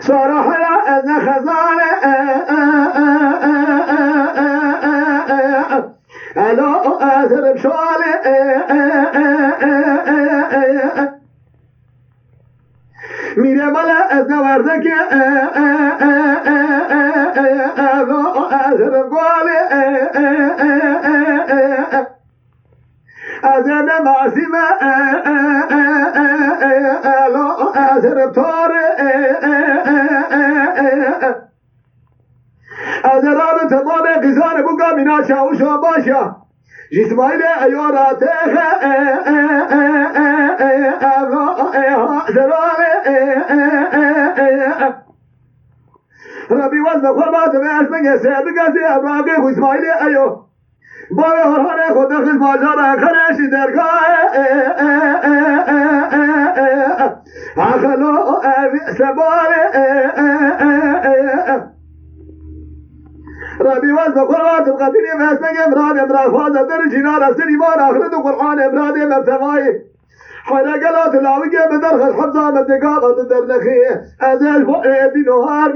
صارح لا أن خزانة ألو أثر بشوالي میره بالا از نوردک أثر بقوالي أزم معصمة ألو أثر بطاري از راب تمام قزان بگا مینا شاوشا باشا جسمایل ایارات ربی وزن خوربات به اسمه سید گزی ابراقی اسمایل ایو باوی هرهانه خود دخل ماجارا خرش درگاه اخلو سبال ربي وزن قرآن قديني فاسمك امراد امراد فاز در جنان أسر إيمان آخرت قرآن امراد مبتغاي حينا قلات اللاوية بدرخ الحفظة مدقاقة در نخي أزال فؤادي نهار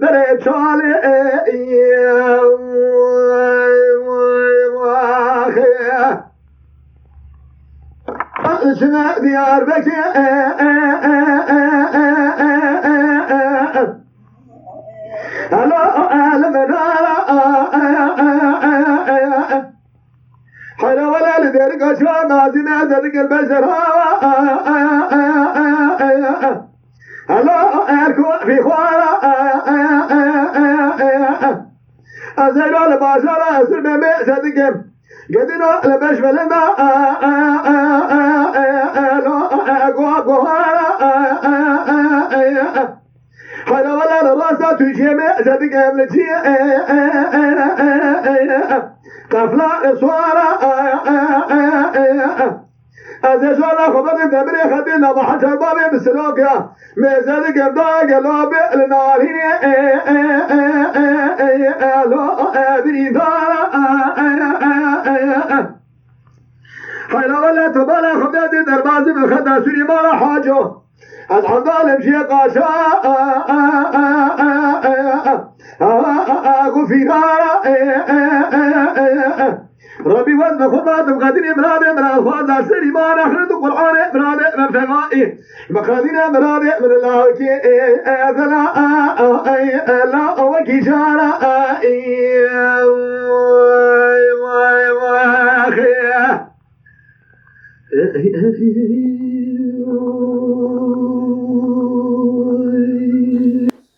در شالي شنا ديار بكي حنا ولا لذلك أشوى مازين ذلك البشر هلا أركو في خوارا أزيلوا البشر أسر بمئسدكم قدنا لبش بلنا حنا ولا الراسة تجمع زدك أملتي قفلا صوارا از شوالا خبر دمری خدینا محجر بابی بسلوکیا میزدک ابداغ لابی لنالین لو بریدارا حیلا ولا تبالا خبر در بازی بخدا سوری مالا حاجو از حمدال مشي قاشا غفيرا ربي وزن خطبات مقادين امراد فاز عسري ما نخرد القرآن امراد مبتغائي مقادين امراد من الله كي لا وكي شارا واي